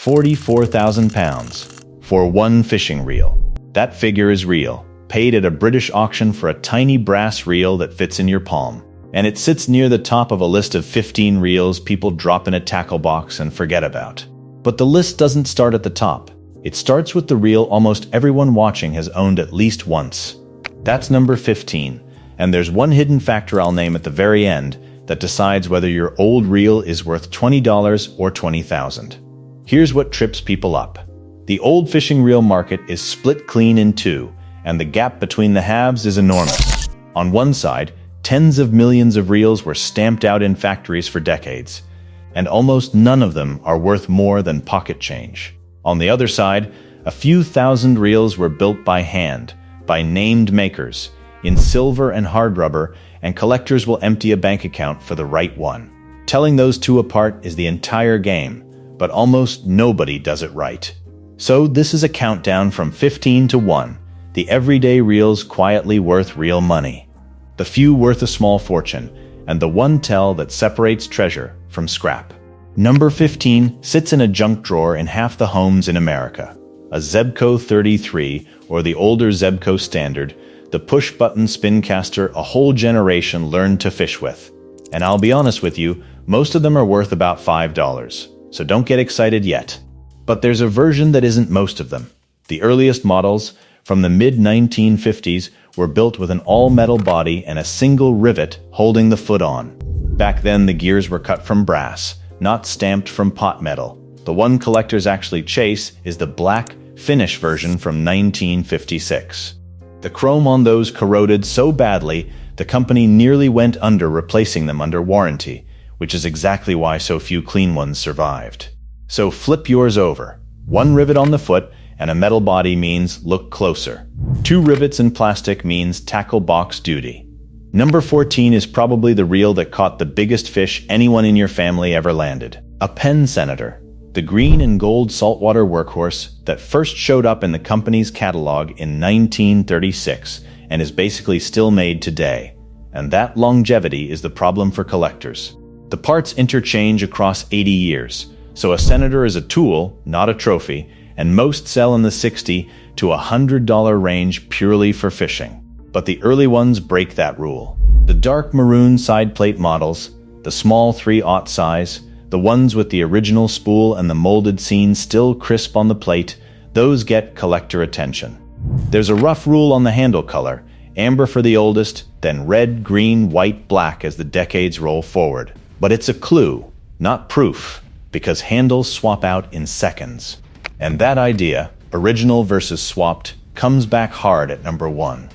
£44,000 for one fishing reel. That figure is real, paid at a British auction for a tiny brass reel that fits in your palm. And it sits near the top of a list of 15 reels people drop in a tackle box and forget about. But the list doesn't start at the top. It starts with the reel almost everyone watching has owned at least once. That's number 15, and there's one hidden factor I'll name at the very end that decides whether your old reel is worth $20 or $20,000. Here's what trips people up. The old fishing reel market is split clean in two, and the gap between the halves is enormous. On one side, tens of millions of reels were stamped out in factories for decades, and almost none of them are worth more than pocket change. On the other side, a few thousand reels were built by hand, by named makers, in silver and hard rubber, and collectors will empty a bank account for the right one. Telling those two apart is the entire game, but almost nobody does it right. So this is a countdown from 15 to 1, the everyday reels quietly worth real money. The few worth a small fortune, and the one tell that separates treasure from scrap. Number 15 sits in a junk drawer in half the homes in America. A Zebco 33, or the older Zebco Standard, the push-button spin caster a whole generation learned to fish with. And I'll be honest with you, most of them are worth about $5, so don't get excited yet. But there's a version that isn't most of them. The earliest models, from the mid-1950s, were built with an all-metal body and a single rivet holding the foot on. Back then, the gears were cut from brass, not stamped from pot metal. The one collectors actually chase is the black, finish version from 1956. The chrome on those corroded so badly, the company nearly went under replacing them under warranty, which is exactly why so few clean ones survived. So flip yours over. One rivet on the foot and a metal body means look closer. 2 rivets in plastic means tackle box duty. Number 14 is probably the reel that caught the biggest fish anyone in your family ever landed. A Penn Senator, the green and gold saltwater workhorse that first showed up in the company's catalog in 1936 and is basically still made today. And that longevity is the problem for collectors. The parts interchange across 80 years, so a Senator is a tool, not a trophy, and most sell in the $60 to $100 range purely for fishing. But the early ones break that rule. The dark maroon side plate models, the small 3/0 size, the ones with the original spool and the molded seam still crisp on the plate, those get collector attention. There's a rough rule on the handle color, amber for the oldest, then red, green, white, black as the decades roll forward. But it's a clue, not proof, because handles swap out in seconds. And that idea, original versus swapped, comes back hard at number 1.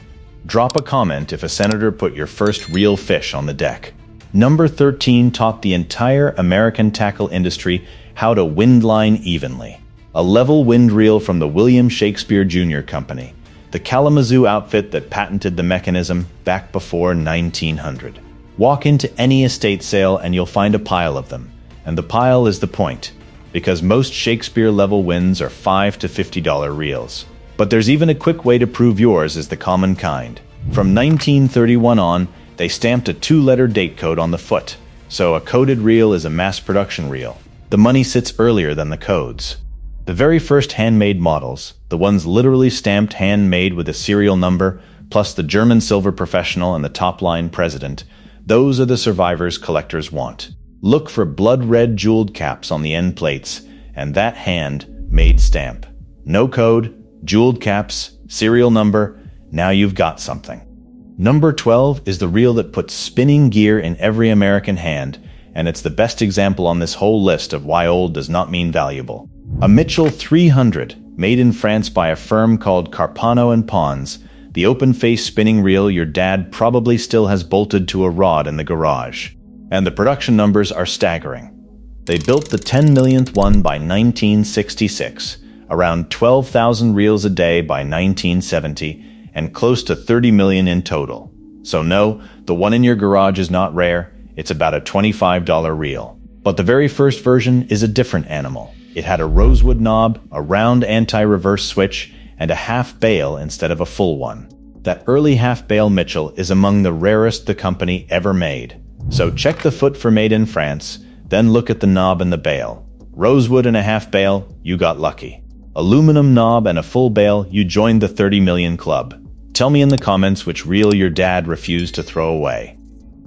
Drop a comment if a Senator put your first real fish on the deck. Number 13 taught the entire American tackle industry how to windline evenly. A level wind reel from the William Shakespeare Jr. Company, the Kalamazoo outfit that patented the mechanism back before 1900. Walk into any estate sale and you'll find a pile of them. And the pile is the point, because most Shakespeare-level winds are $5 to $50 reels. But there's even a quick way to prove yours is the common kind. From 1931 on, they stamped a 2-letter date code on the foot, so a coded reel is a mass production reel. The money sits earlier than the codes. The very first handmade models, the ones literally stamped handmade with a serial number, plus the German Silver Professional and the top-line President, those are the survivors collectors want. Look for blood-red jeweled caps on the end plates, and that hand-made stamp. No code, jeweled caps, serial number, now you've got something. Number 12 is the reel that puts spinning gear in every American hand, and it's the best example on this whole list of why old does not mean valuable. A Mitchell 300, made in France by a firm called Carpano & Pons, the open-face spinning reel your dad probably still has bolted to a rod in the garage. And the production numbers are staggering. They built the 10 millionth one by 1966, around 12,000 reels a day by 1970, and close to 30 million in total. So no, the one in your garage is not rare, it's about a $25 reel. But the very first version is a different animal. It had a rosewood knob, a round anti-reverse switch, and a half bail instead of a full one. That early half bail Mitchell is among the rarest the company ever made. So check the foot for made in France, then look at the knob and the bail. Rosewood and a half bale, you got lucky. Aluminum knob and a full bale, you joined the 30 million club. Tell me in the comments which reel your dad refused to throw away.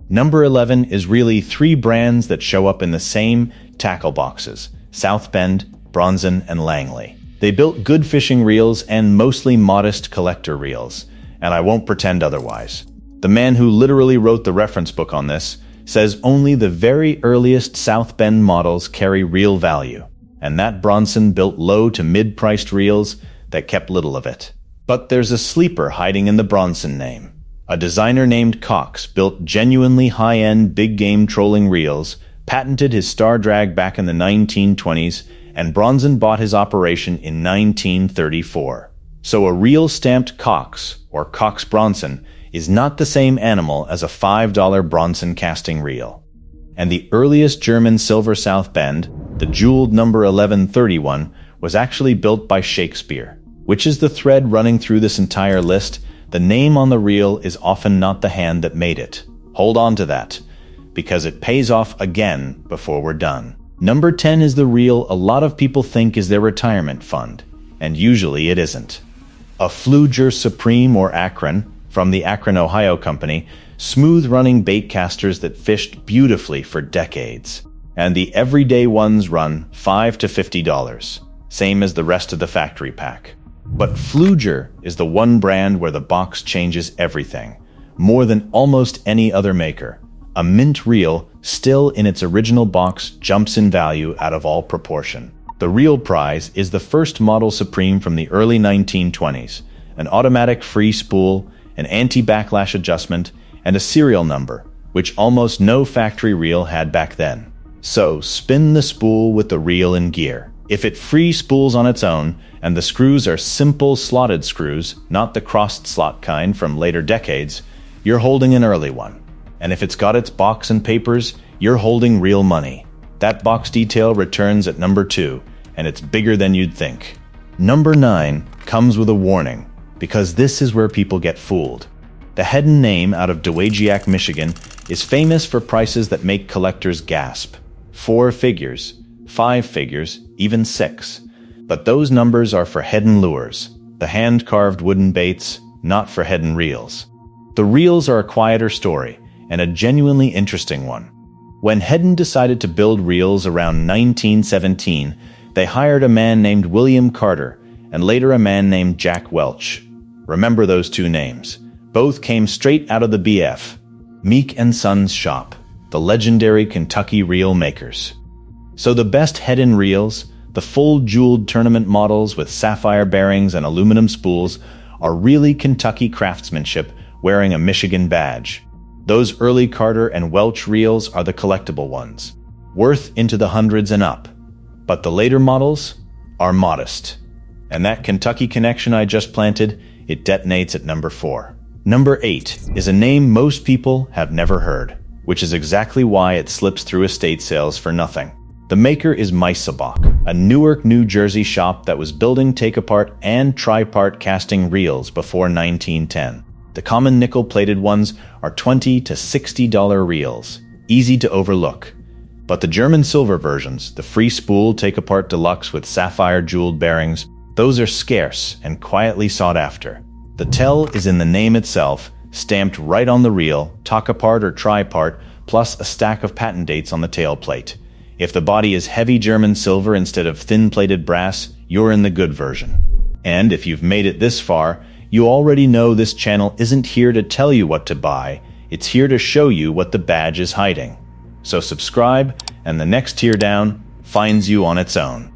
Number 11 is really three brands that show up in the same tackle boxes: Southbend, Bronson, and Langley. They built good fishing reels and mostly modest collector reels, and I won't pretend otherwise. The man who literally wrote the reference book on this says only the very earliest Southbend models carry real value, and that Bronson built low to mid-priced reels that kept little of it. But there's a sleeper hiding in the Bronson name. A designer named Coxe built genuinely high-end big-game trolling reels, patented his Star Drag back in the 1920s, and Bronson bought his operation in 1934. So a reel stamped Coxe, or Coxe-Bronson, is not the same animal as a $5 Bronson casting reel. And the earliest German silver Southbend, the jeweled number 1131, was actually built by Shakespeare. Which is the thread running through this entire list? The name on the reel is often not the hand that made it. Hold on to that, because it pays off again before we're done. Number 10 is the reel a lot of people think is their retirement fund, and usually it isn't. A Pflueger Supreme or Akron, from the Akron, Ohio company, smooth-running bait casters that fished beautifully for decades. And the everyday ones run $5 to $50, same as the rest of the factory pack. But Pflueger is the one brand where the box changes everything, more than almost any other maker. A mint reel, still in its original box, jumps in value out of all proportion. The real prize is the first model Supreme from the early 1920s, an automatic free spool, an anti-backlash adjustment, and a serial number, which almost no factory reel had back then. So spin the spool with the reel in gear. If it free spools on its own, and the screws are simple slotted screws, not the crossed slot kind from later decades, you're holding an early one. And if it's got its box and papers, you're holding real money. That box detail returns at number 2, and it's bigger than you'd think. Number 9 comes with a warning, because this is where people get fooled. The Hedden name out of Dowagiac, Michigan, is famous for prices that make collectors gasp. 4 figures, 5 figures, even 6. But those numbers are for Hedden lures, the hand-carved wooden baits, not for Hedden reels. The reels are a quieter story, and a genuinely interesting one. When Hedden decided to build reels around 1917, they hired a man named William Carter, and later a man named Jack Welch. Remember those two names. Both came straight out of the BF, Meek and Sons shop, the legendary Kentucky reel makers. So the best Hedden reels, the full jeweled tournament models with sapphire bearings and aluminum spools, are really Kentucky craftsmanship wearing a Michigan badge. Those early Carter and Welch reels are the collectible ones, worth into the hundreds and up. But the later models are modest. And that Kentucky connection I just planted, it detonates at number 4. Number 8 is a name most people have never heard, which is exactly why it slips through estate sales for nothing. The maker is Meisselbach, a Newark, New Jersey shop that was building take-apart and tri-part casting reels before 1910. The common nickel-plated ones are $20 to $60 reels, easy to overlook. But the German silver versions, the free spool take-apart deluxe with sapphire jeweled bearings, those are scarce and quietly sought after. The tell is in the name itself, stamped right on the reel, talk-apart or tri-part, plus a stack of patent dates on the tail plate. If the body is heavy German silver instead of thin-plated brass, you're in the good version. And if you've made it this far, you already know this channel isn't here to tell you what to buy, it's here to show you what the badge is hiding. So subscribe, and the next tier down finds you on its own.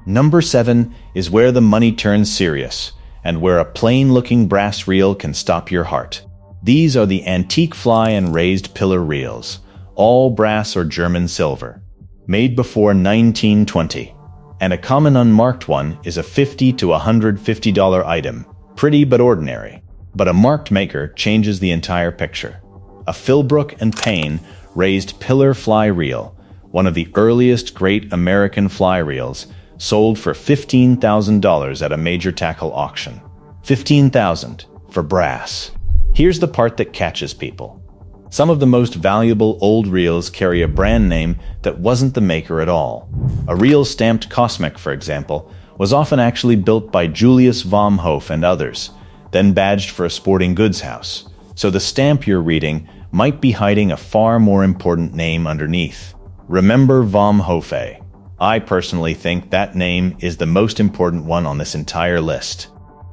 Number 7 is where the money turns serious, and where a plain-looking brass reel can stop your heart. These are the antique fly and raised pillar reels, all brass or German silver, made before 1920. And a common unmarked one is a $50 to $150 item, pretty but ordinary. But a marked maker changes the entire picture. A Philbrook and Payne raised pillar fly reel, one of the earliest great American fly reels, sold for $15,000 at a major tackle auction. $15,000 for brass. Here's the part that catches people. Some of the most valuable old reels carry a brand name that wasn't the maker at all. A reel stamped Cosmic, for example, was often actually built by Julius Vom Hofe and others, then badged for a sporting goods house. So the stamp you're reading might be hiding a far more important name underneath. Remember Vom Hofe. I personally think that name is the most important one on this entire list,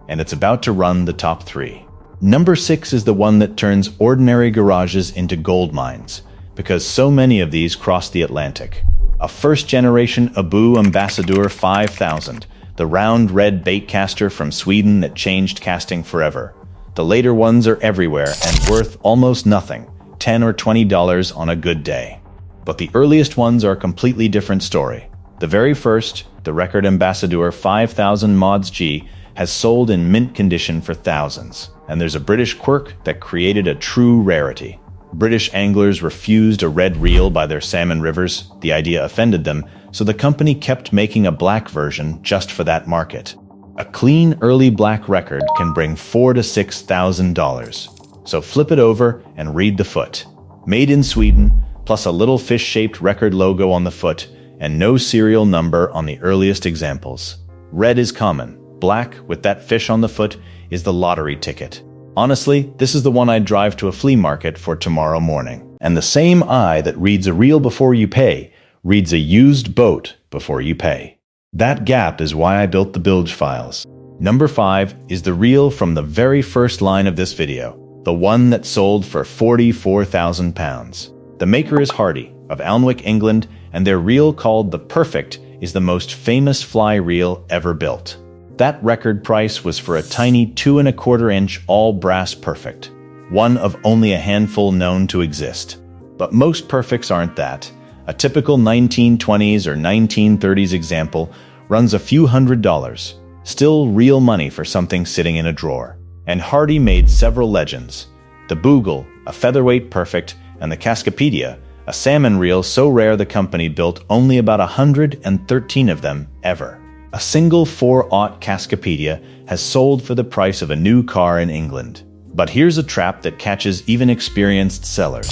and it's about to run the top 3. Number 6 is the one that turns ordinary garages into gold mines, because so many of these cross the Atlantic. A first-generation Ambassadeur 5000, the round red bait caster from Sweden that changed casting forever. The later ones are everywhere and worth almost nothing, $10 or $20 on a good day. But the earliest ones are a completely different story. The very first, the record Ambassadeur 5000 Mods G, has sold in mint condition for thousands. And there's a British quirk that created a true rarity. British anglers refused a red reel by their salmon rivers. The idea offended them, so the company kept making a black version just for that market. A clean early black record can bring $4,000 to $6,000. So flip it over and read the foot. Made in Sweden, plus a little fish-shaped record logo on the foot, and no serial number on the earliest examples. Red is common. Black, with that fish on the foot, is the lottery ticket. Honestly, this is the one I'd drive to a flea market for tomorrow morning. And the same eye that reads a reel before you pay, reads a used boat before you pay. That gap is why I built the bilge files. Number 5 is the reel from the very first line of this video, the one that sold for £44,000. The maker is Hardy, of Alnwick, England, and their reel called the Perfect is the most famous fly reel ever built. That record price was for a tiny 2¼ all brass Perfect, one of only a handful known to exist. But most Perfects aren't that. A typical 1920s or 1930s example runs a few $100s, still real money for something sitting in a drawer. And Hardy made several legends. The Boogle, a featherweight Perfect, and the Cascapedia, a salmon reel so rare the company built only about 113 of them ever. A single 4/0 Cascapedia has sold for the price of a new car in England. But here's a trap that catches even experienced sellers.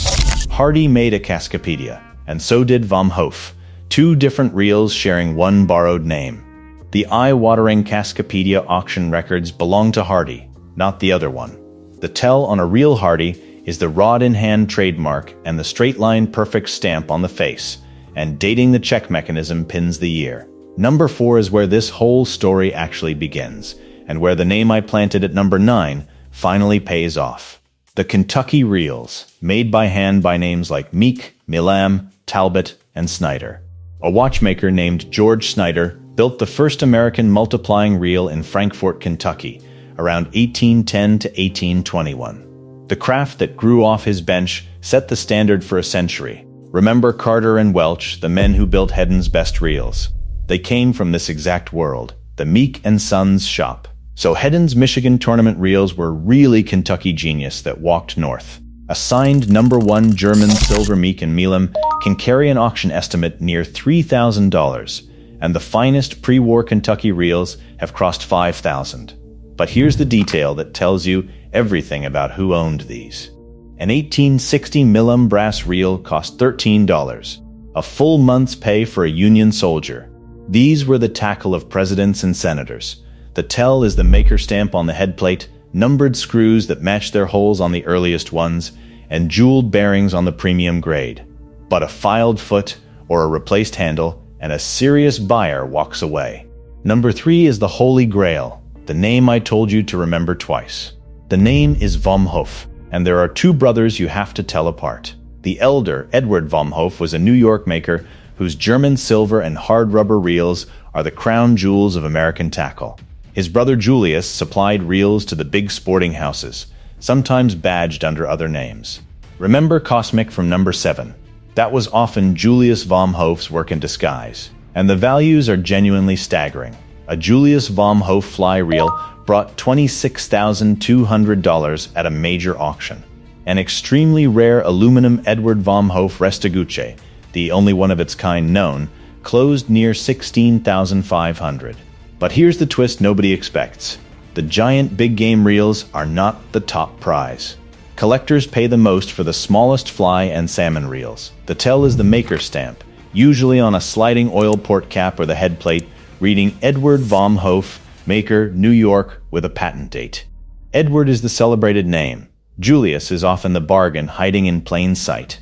Hardy made a Cascapedia, and so did Vom Hofe, 2 different reels sharing one borrowed name. The eye-watering Cascapedia auction records belong to Hardy, not the other one. The tell on a real Hardy is the rod-in-hand trademark and the straight-line Perfect stamp on the face, and dating the check mechanism pins the year. Number 4 is where this whole story actually begins, and where the name I planted at number 9 finally pays off. The Kentucky Reels, made by hand by names like Meek, Milam, Talbot, and Snyder. A watchmaker named George Snyder built the first American multiplying reel in Frankfort, Kentucky, around 1810 to 1821. The craft that grew off his bench set the standard for a century. Remember Carter and Welch, the men who built Hedden's best reels? They came from this exact world, the Meek and Sons shop. So Hedden's Michigan tournament reels were really Kentucky genius that walked north. A signed number 1 German silver Meek and Milam can carry an auction estimate near $3,000, and the finest pre-war Kentucky reels have crossed $5,000. But here's the detail that tells you everything about who owned these. An 1860 Milam brass reel cost $13, a full month's pay for a Union soldier. These were the tackle of presidents and senators. The tell is the maker stamp on the headplate, numbered screws that match their holes on the earliest ones, and jeweled bearings on the premium grade. But a filed foot or a replaced handle, and a serious buyer walks away. Number 3 is the Holy Grail, the name I told you to remember twice. The name is Vom Hofe, and there are 2 brothers you have to tell apart. The elder, Edward Vom Hofe, was a New York maker whose German silver and hard rubber reels are the crown jewels of American tackle. His brother Julius supplied reels to the big sporting houses, sometimes badged under other names. Remember Cosmic from number 7? That was often Julius Vom Hofe's work in disguise, and the values are genuinely staggering. A Julius Vom Hofe fly reel brought $26,200 at a major auction. An extremely rare aluminum Edward Vom Hofe Restaguce, the only one of its kind known, closed near $16,500. But here's the twist nobody expects. The giant big game reels are not the top prize. Collectors pay the most for the smallest fly and salmon reels. The tell is the maker stamp, usually on a sliding oil port cap or the head plate, reading Edward Vom Hofe, maker, New York, with a patent date. Edward is the celebrated name. Julius is often the bargain hiding in plain sight.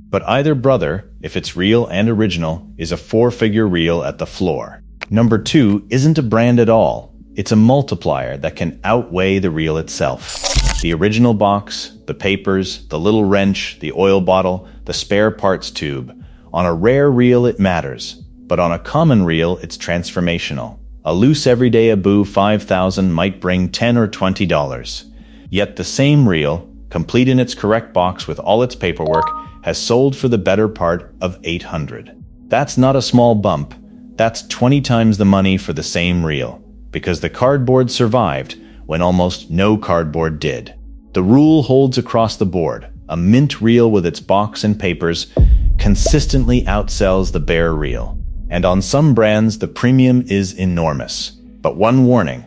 But either brother, if it's real and original, is a four-figure reel at the floor. Number 2 isn't a brand at all. It's a multiplier that can outweigh the reel itself. The original box, the papers, the little wrench, the oil bottle, the spare parts tube. On a rare reel it matters, but on a common reel it's transformational. A loose everyday Abu 5000 might bring $10 or $20. Yet the same reel, complete in its correct box with all its paperwork, has sold for the better part of $800. That's not a small bump. That's 20 times the money for the same reel, because the cardboard survived when almost no cardboard did. The rule holds across the board. A mint reel with its box and papers consistently outsells the bare reel. And on some brands, the premium is enormous. But one warning,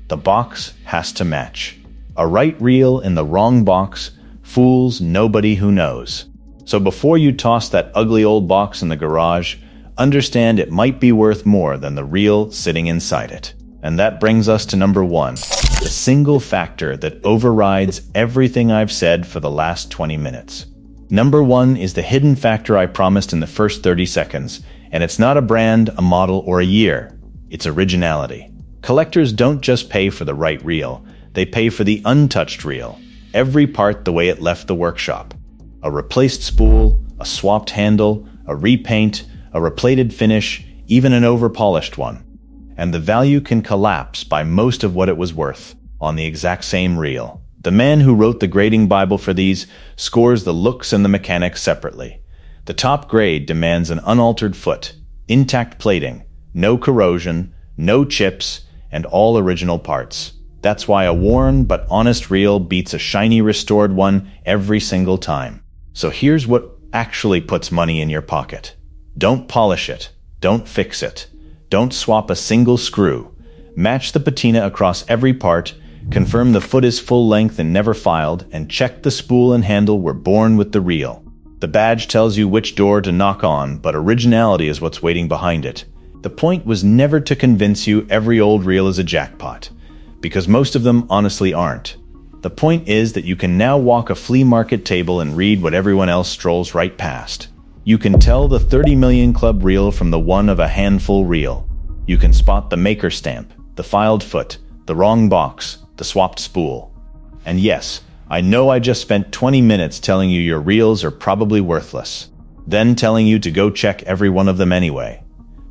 the box has to match. A right reel in the wrong box fools nobody who knows. So before you toss that ugly old box in the garage, understand it might be worth more than the reel sitting inside it. And that brings us to number 1, the single factor that overrides everything I've said for the last 20 minutes. Number 1 is the hidden factor I promised in the first 30 seconds, and it's not a brand, a model, or a year. It's originality. Collectors don't just pay for the right reel, they pay for the untouched reel, every part the way it left the workshop. A replaced spool, a swapped handle, a repaint, a replated finish, even an over-polished one. And the value can collapse by most of what it was worth on the exact same reel. The man who wrote the grading Bible for these scores the looks and the mechanics separately. The top grade demands an unaltered foot, intact plating, no corrosion, no chips, and all original parts. That's why a worn but honest reel beats a shiny restored one every single time. So here's what actually puts money in your pocket. Don't polish it. Don't fix it. Don't swap a single screw. Match the patina across every part, confirm the foot is full length and never filed, and check the spool and handle were born with the reel. The badge tells you which door to knock on, but originality is what's waiting behind it. The point was never to convince you every old reel is a jackpot, because most of them honestly aren't. The point is that you can now walk a flea market table and read what everyone else strolls right past. You can tell the 30 million club reel from the one of a handful reel. You can spot the maker stamp, the filed foot, the wrong box, the swapped spool. And yes, I know I just spent 20 minutes telling you your reels are probably worthless, then telling you to go check every one of them anyway.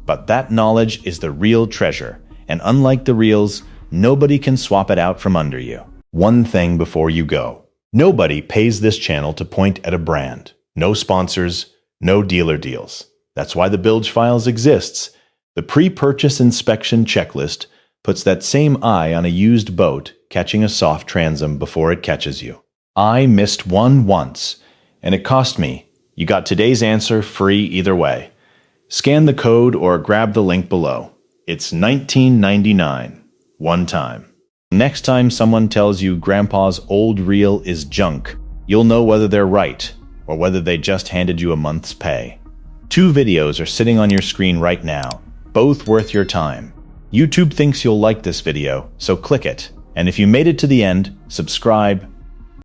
But that knowledge is the real treasure, and unlike the reels, nobody can swap it out from under you. One thing before you go. Nobody pays this channel to point at a brand. No sponsors, no dealer deals. That's why the Bilge Files exists. The pre-purchase inspection checklist puts that same eye on a used boat catching a soft transom before it catches you. I missed one once, and it cost me. You got today's answer free either way. Scan the code or grab the link below. It's $19.99. One time. Next time someone tells you Grandpa's old reel is junk, you'll know whether they're right or whether they just handed you a month's pay. 2 videos are sitting on your screen right now, both worth your time. YouTube thinks you'll like this video, so click it. And if you made it to the end, subscribe,